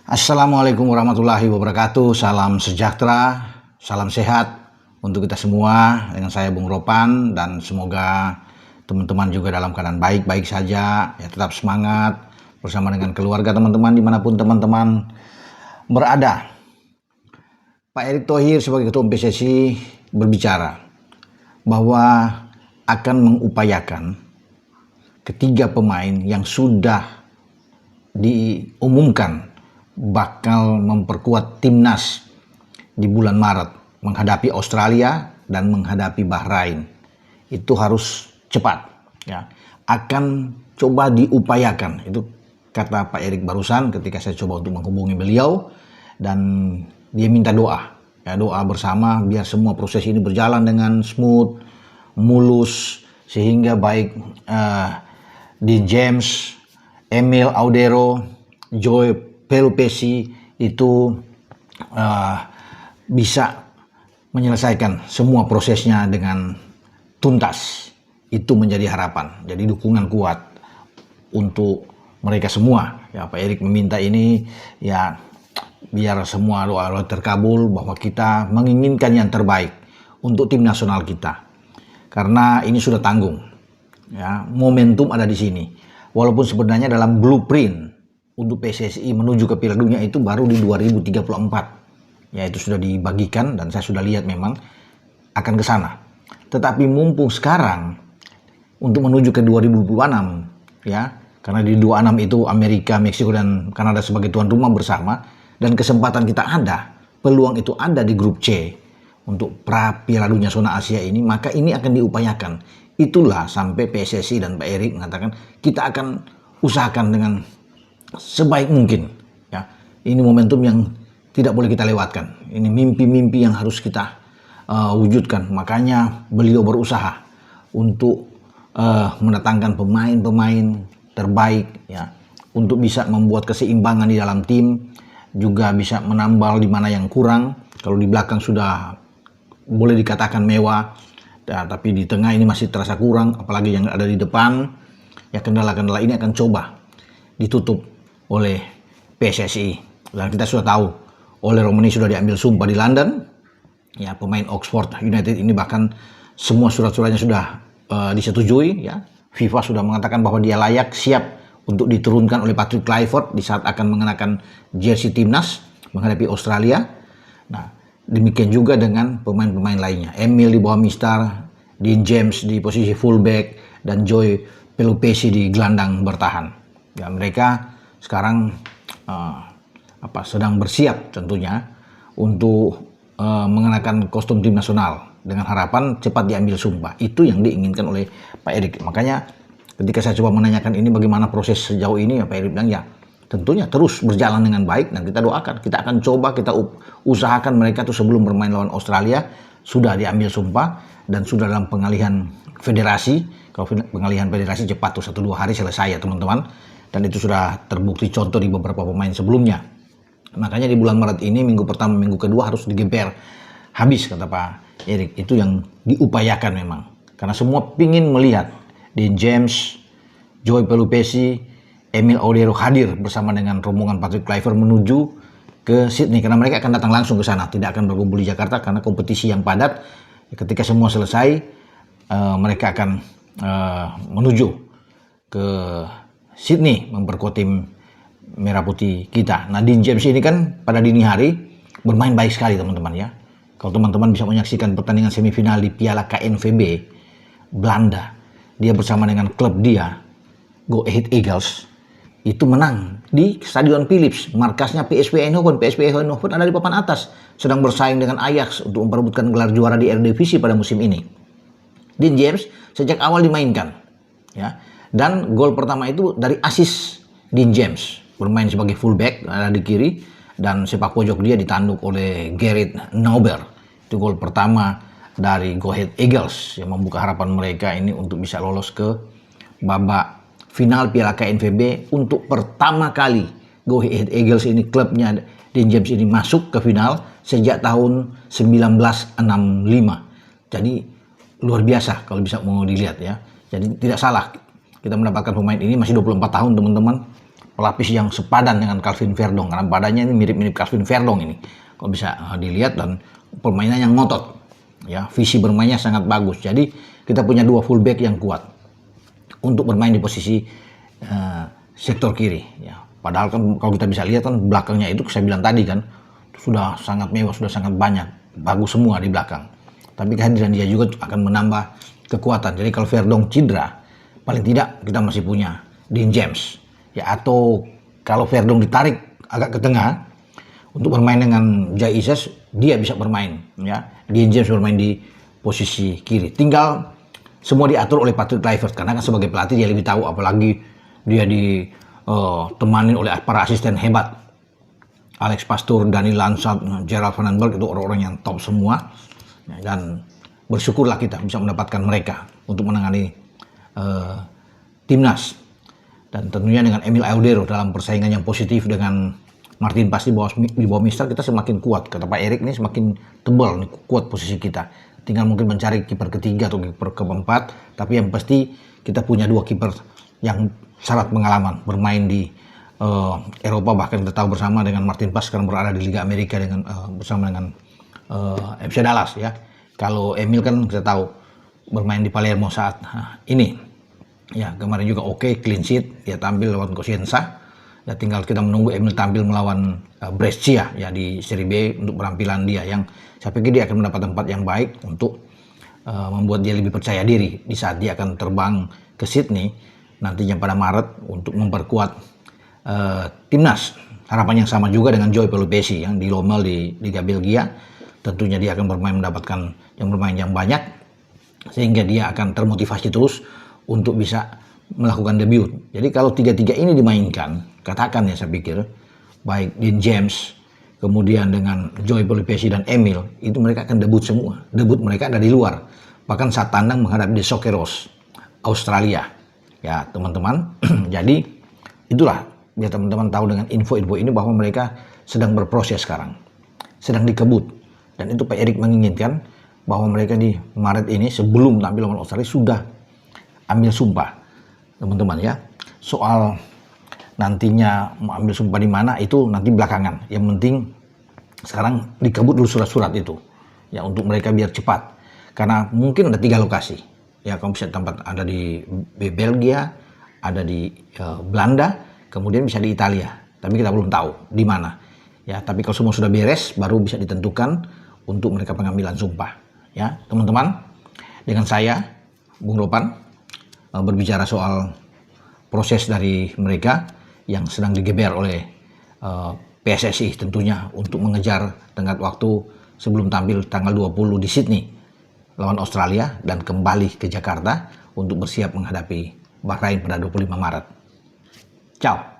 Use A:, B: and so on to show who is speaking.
A: Assalamualaikum warahmatullahi wabarakatuh. Salam sejahtera, salam sehat untuk kita semua. Dengan saya Bung Ropan, dan semoga teman-teman juga dalam keadaan baik-baik saja. Ya, tetap semangat bersama dengan keluarga teman-teman dimanapun teman-teman berada. Pak Erick Thohir sebagai Ketua Umum PSSI berbicara bahwa akan mengupayakan ketiga pemain yang sudah diumumkan bakal memperkuat timnas di bulan Maret menghadapi Australia dan menghadapi Bahrain. Itu harus cepat, ya. Akan coba diupayakan, itu kata Pak Erick barusan ketika saya coba untuk menghubungi beliau, dan dia minta doa, ya, doa bersama biar semua proses ini berjalan dengan smooth, mulus, sehingga baik Dean James, Emil Audero, Joy Pelupesi itu bisa menyelesaikan semua prosesnya dengan tuntas. Itu menjadi harapan, jadi dukungan kuat untuk mereka semua. Ya, Pak Erick meminta ini ya biar semua doa terkabul, bahwa kita menginginkan yang terbaik untuk tim nasional kita. Karena ini sudah tanggung, ya, momentum ada di sini. Walaupun sebenarnya dalam blueprint untuk PSSI menuju ke Piala Dunia itu baru di 2034. Ya, itu sudah dibagikan dan saya sudah lihat memang akan ke sana. Tetapi mumpung sekarang untuk menuju ke 2026, ya, karena di 26 itu Amerika, Meksiko dan Kanada sebagai tuan rumah bersama, dan kesempatan kita ada, peluang itu ada di grup C untuk pra Piala Dunia zona Asia ini, maka ini akan diupayakan. Itulah sampai PSSI dan Pak Erick mengatakan kita akan usahakan dengan sebaik mungkin, ya. Ini momentum yang tidak boleh kita lewatkan. Ini mimpi-mimpi yang harus kita wujudkan. Makanya beliau berusaha untuk mendatangkan pemain-pemain terbaik, ya, untuk bisa membuat keseimbangan di dalam tim, juga bisa menambal di mana yang kurang. Kalau di belakang sudah boleh dikatakan mewah, ya, tapi di tengah ini masih terasa kurang, apalagi yang ada di depan. Ya, kendala-kendala ini akan coba ditutup oleh PSSI. Dan kita sudah tahu, oleh Romani sudah diambil sumpah di London. Ya, pemain Oxford United ini bahkan semua surat-suratnya sudah disetujui. Ya, FIFA sudah mengatakan bahwa dia layak, siap untuk diturunkan oleh Patrick Kluivert di saat akan mengenakan jersey timnas menghadapi Australia. Nah, demikian juga dengan pemain-pemain lainnya. Emil di bawah Mistar, Dean James di posisi fullback, dan Joy Pelupesi di gelandang bertahan. Ya, mereka sekarang sedang bersiap tentunya untuk mengenakan kostum tim nasional dengan harapan cepat diambil sumpah. Itu yang diinginkan oleh Pak Erick. Makanya ketika saya coba menanyakan ini bagaimana proses sejauh ini, ya, Pak Erick bilang ya tentunya terus berjalan dengan baik, dan kita doakan, kita akan coba, kita usahakan mereka tuh sebelum bermain lawan Australia sudah diambil sumpah dan sudah dalam pengalihan federasi. Kalau pengalihan federasi cepat tuh 1-2 hari selesai, ya teman-teman, dan itu sudah terbukti contoh di beberapa pemain sebelumnya. Makanya di bulan Maret ini, minggu pertama, minggu kedua harus digeber habis, kata Pak Erick. Itu yang diupayakan memang, karena semua pingin melihat Dean James, Joy Pelupesi, Emil Audero hadir bersama dengan rombongan Patrick Kluivert menuju ke Sydney, karena mereka akan datang langsung ke sana, tidak akan berkumpul di Jakarta karena kompetisi yang padat. Ketika semua selesai, mereka akan menuju ke Sydney memperkuat tim merah putih kita. Nah, Dean James ini kan pada dini hari bermain baik sekali, teman-teman, ya. Kalau teman-teman bisa menyaksikan pertandingan semifinal di Piala KNVB Belanda, dia bersama dengan klub dia, Go Ahead Eagles, itu menang di Stadion Philips, markasnya PSV Eindhoven. PSV Eindhoven ada di papan atas, sedang bersaing dengan Ajax untuk memperebutkan gelar juara di Eredivisie pada musim ini. Dean James sejak awal dimainkan, ya, dan gol pertama itu dari asis Dean James, bermain sebagai fullback ada di kiri, dan sepak pojok dia ditanduk oleh Gerrit Nauber. Itu gol pertama dari Go Ahead Eagles yang membuka harapan mereka ini untuk bisa lolos ke babak final Piala KNVB untuk pertama kali. Go Ahead Eagles ini, klubnya Dean James ini, masuk ke final sejak tahun 1965. Jadi luar biasa kalau bisa mau dilihat, ya. Jadi tidak salah kita mendapatkan pemain ini, masih 24 tahun teman-teman, pelapis yang sepadan dengan Calvin Verdong, karena badannya ini mirip-mirip Calvin Verdong ini. Kalau bisa dilihat, dan permainannya yang ngotot. Ya, visi bermainnya sangat bagus. Jadi kita punya dua fullback yang kuat untuk bermain di posisi sektor kiri. Ya, padahal kan kalau kita bisa lihat kan belakangnya itu saya bilang tadi kan sudah sangat mewah, sudah sangat banyak, bagus semua di belakang. Tapi kehadiran dia juga akan menambah kekuatan. Jadi kalau Verdong cedera, paling tidak kita masih punya Dean James. Ya, atau kalau Verdong ditarik agak ke tengah untuk bermain dengan Jai Ises, dia bisa bermain. Ya, Dean James bermain di posisi kiri. Tinggal semua diatur oleh Patrick Kluivert, karena kan sebagai pelatih dia lebih tahu, apalagi dia ditemani oleh para asisten hebat. Alex Pastoor, Dani Lansat, Gerald Van den Berg, itu orang-orang yang top semua. Dan bersyukurlah kita bisa mendapatkan mereka untuk menangani timnas. Dan tentunya dengan Emil Eudero dalam persaingan yang positif dengan Martin Pas di bawah Mister, kita semakin kuat. Kata Pak Erik, ini semakin tebal nih, kuat posisi kita. Tinggal mungkin mencari kiper ketiga atau kiper keempat, tapi yang pasti kita punya dua kiper yang syarat pengalaman bermain di Eropa. Bahkan kita tahu bersama dengan Martin Pas sekarang berada di Liga Amerika dengan bersama dengan FC Dallas ya. Kalau Emil kan kita tahu bermain di Palermo saat ini. Ya, kemarin juga clean sheet, dia tampil lawan Cosenza. Ya, tinggal kita menunggu Emil tampil melawan Brescia ya di Serie B untuk penampilan dia, yang saya pikir dia akan mendapat tempat yang baik untuk membuat dia lebih percaya diri di saat dia akan terbang ke Sydney nantinya pada Maret untuk memperkuat timnas. Harapan yang sama juga dengan Joy Pelupesi yang di Lommel di Liga Belgia. Tentunya dia akan mendapatkan bermain yang banyak, sehingga dia akan termotivasi terus untuk bisa melakukan debut. Jadi kalau tiga-tiga ini dimainkan, katakan ya, saya pikir baik Dean James, kemudian dengan Joy Pelupesi dan Emil, itu mereka akan debut semua. Debut mereka ada di luar, bahkan saat tandang menghadapi The Socceroos Australia ya teman-teman. Jadi itulah, biar teman-teman tahu dengan info-info ini bahwa mereka sedang berproses sekarang, sedang dikebut. Dan itu Pak Erik menginginkan bahwa mereka di Maret ini sebelum tampil lawan Australia sudah ambil sumpah, teman-teman ya. Soal nantinya mau ambil sumpah di mana itu nanti belakangan. Yang penting sekarang dikebut dulu surat-surat itu ya, untuk mereka biar cepat. Karena mungkin ada 3 lokasi ya, kalau bisa tempat ada di Belgia, ada di Belanda, kemudian bisa di Italia. Tapi kita belum tahu di mana ya. Tapi kalau semua sudah beres, baru bisa ditentukan untuk mereka pengambilan sumpah ya teman-teman. Dengan saya Bung Ropan berbicara soal proses dari mereka yang sedang digeber oleh PSSI tentunya untuk mengejar tenggat waktu sebelum tampil tanggal 20 di Sydney lawan Australia dan kembali ke Jakarta untuk bersiap menghadapi Bahrain pada 25 Maret. Ciao.